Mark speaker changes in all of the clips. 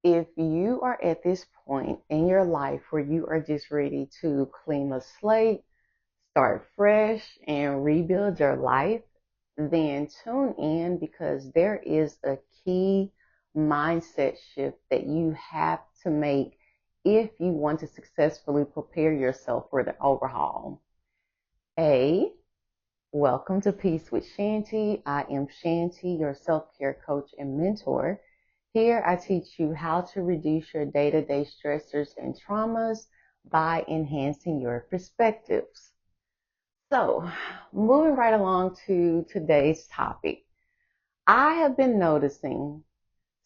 Speaker 1: If you are at this point in your life where you are just ready to clean the slate, start fresh, and rebuild your life, then tune in because there is a key mindset shift that you have to make if you want to successfully prepare yourself for the overhaul. A, welcome to Peace with Shanti. I am Shanti, your self-care coach and mentor. Here I teach you how to reduce your day-to-day stressors and traumas by enhancing your perspectives. So, moving right along to today's topic. I have been noticing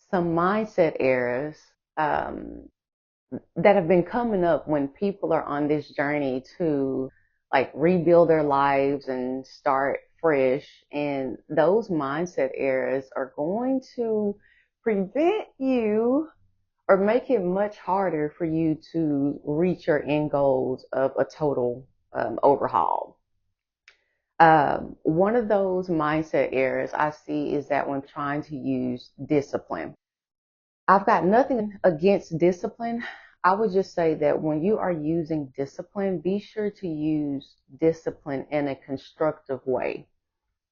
Speaker 1: some mindset errors that have been coming up when people are on this journey to like rebuild their lives and start fresh. And those mindset errors are going to prevent you or make it much harder for you to reach your end goals of a total overhaul. One of those mindset errors I see is that when trying to use discipline. I've got nothing against discipline. I would just say that when you are using discipline, be sure to use discipline in a constructive way.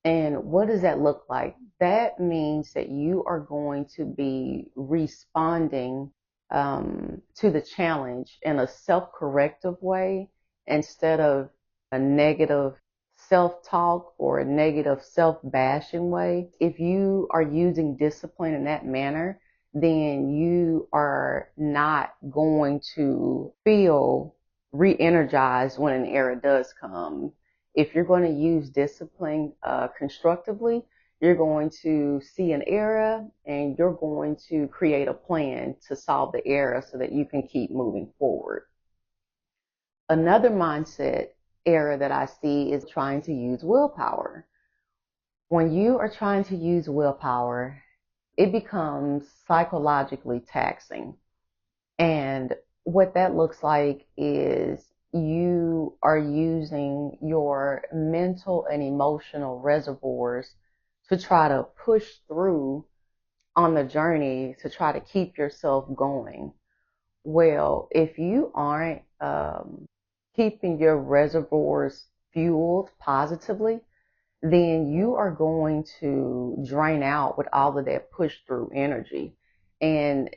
Speaker 1: And what does that look like? That means that you are going to be responding to the challenge in a self-corrective way instead of a negative self-talk or a negative self-bashing way. If you are using discipline in that manner, then you are not going to feel re-energized when an error does come. If you're going to use discipline constructively, you're going to see an error and you're going to create a plan to solve the error so that you can keep moving forward. Another mindset error that I see is trying to use willpower. When you are trying to use willpower, it becomes psychologically taxing. And what that looks like is you are using your mental and emotional reservoirs to try to push through on the journey to try to keep yourself going. Well, if you aren't keeping your reservoirs fueled positively, then you are going to drain out with all of that push through energy. And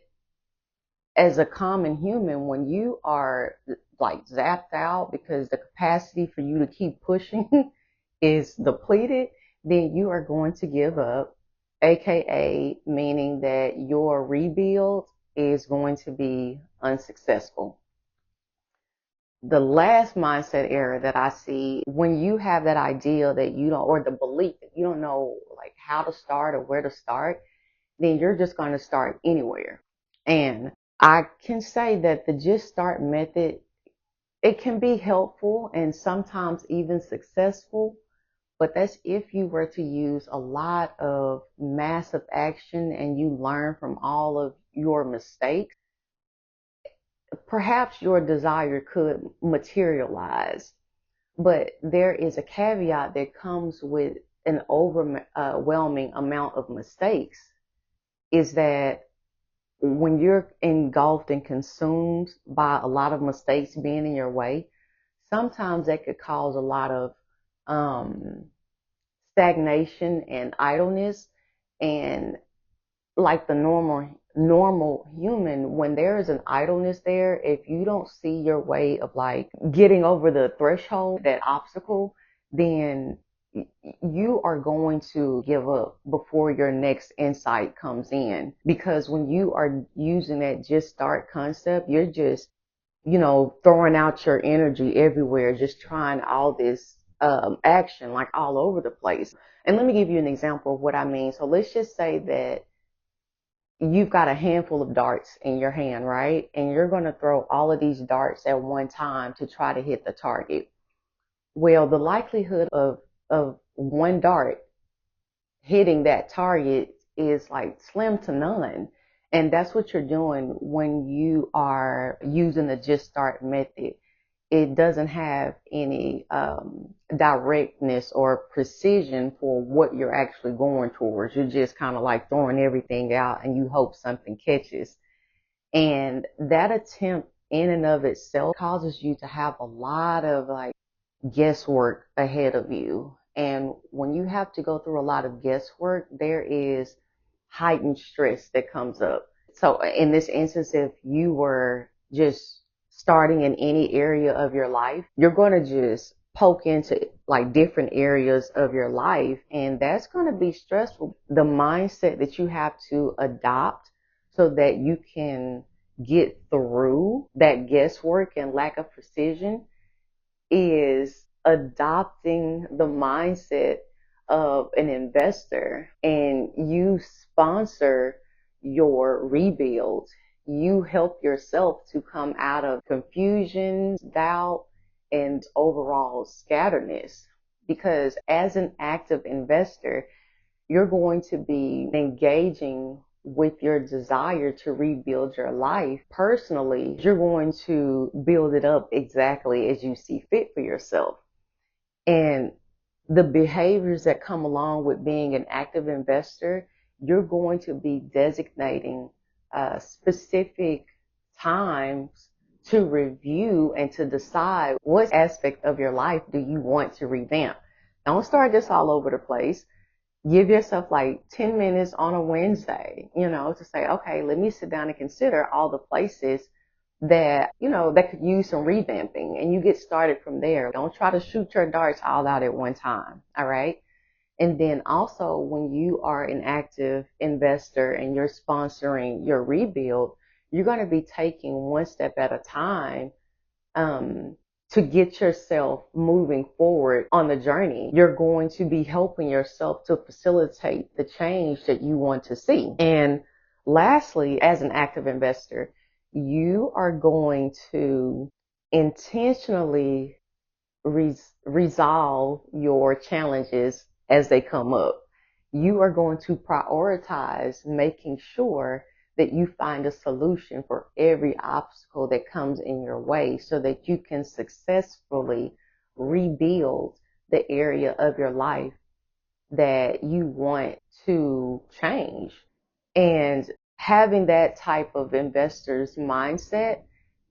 Speaker 1: as a common human, when you are like zapped out because the capacity for you to keep pushing is depleted, then you are going to give up, aka meaning that your rebuild is going to be unsuccessful. The last mindset error that I see when you have that idea that you don't, or the belief that you don't know like how to start or where to start, then you're just going to start anywhere. And I can say that the Just Start method, it can be helpful and sometimes even successful, but that's if you were to use a lot of massive action and you learn from all of your mistakes. Perhaps your desire could materialize, but there is a caveat that comes with an overwhelming amount of mistakes is that when you're engulfed and consumed by a lot of mistakes being in your way, sometimes that could cause a lot of um, stagnation and idleness. And like the normal human, when there is an idleness there, if you don't see your way of like getting over the threshold, that obstacle, then you are going to give up before your next insight comes in. Because when you are using that just start concept, you're just, throwing out your energy everywhere, just trying all this action like all over the place. And let me give you an example of what I mean. So let's just say that you've got a handful of darts in your hand, right? And you're going to throw all of these darts at one time to try to hit the target. Well, the likelihood of one dart hitting that target is like slim to none. And that's what you're doing when you are using the Just Start method. It doesn't have any directness or precision for what you're actually going towards. You're just kind of like throwing everything out and you hope something catches. And that attempt in and of itself causes you to have a lot of like guesswork ahead of you. And when you have to go through a lot of guesswork, there is heightened stress that comes up. So in this instance, if you were just starting in any area of your life, you're going to just poke into like different areas of your life, and that's going to be stressful. The mindset that you have to adopt so that you can get through that guesswork and lack of precision is adopting the mindset of an investor, and you sponsor your rebuild. You help yourself to come out of confusion, doubt, and overall scatteredness. Because as an active investor, you're going to be engaging with your desire to rebuild your life personally. You're going to build it up exactly as you see fit for yourself. And the behaviors that come along with being an active investor, you're going to be designating specific times to review and to decide what aspect of your life do you want to revamp. Don't start this all over the place. Give yourself like 10 minutes on a Wednesday, to say, okay, let me sit down and consider all the places that, that could use some revamping, and you get started from there. Don't try to shoot your darts all out at one time. All right. And then also when you are an active investor and you're sponsoring your rebuild, you're going to be taking one step at a time, to get yourself moving forward on the journey. You're going to be helping yourself to facilitate the change that you want to see. And lastly, as an active investor, you are going to intentionally resolve your challenges as they come up. You are going to prioritize making sure that you find a solution for every obstacle that comes in your way so that you can successfully rebuild the area of your life that you want to change. And having that type of investor's mindset,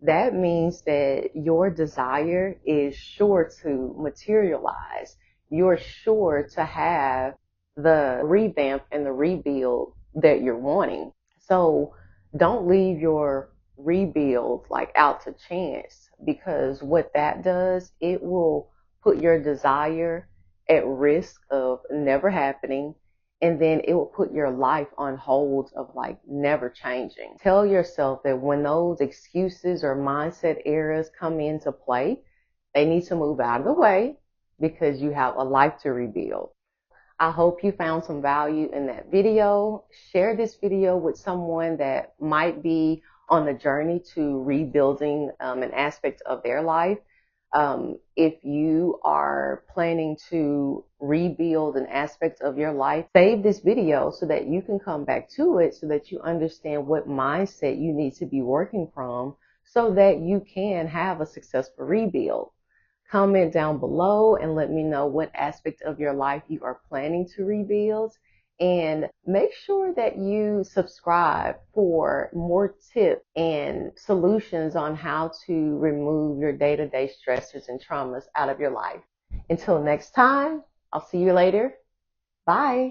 Speaker 1: that means that your desire is sure to materialize. You're sure to have the revamp and the rebuild that you're wanting. So don't leave your rebuild like out to chance, because what that does, it will put your desire at risk of never happening, and then it will put your life on hold of like never changing. Tell yourself that when those excuses or mindset errors come into play, they need to move out of the way because you have a life to rebuild. I hope you found some value in that video. Share this video with someone that might be on the journey to rebuilding an aspect of their life. If you are planning to rebuild an aspect of your life, save this video so that you can come back to it so that you understand what mindset you need to be working from so that you can have a successful rebuild. Comment down below and let me know what aspect of your life you are planning to rebuild. And make sure that you subscribe for more tips and solutions on how to remove your day-to-day stressors and traumas out of your life. Until next time, I'll see you later. Bye.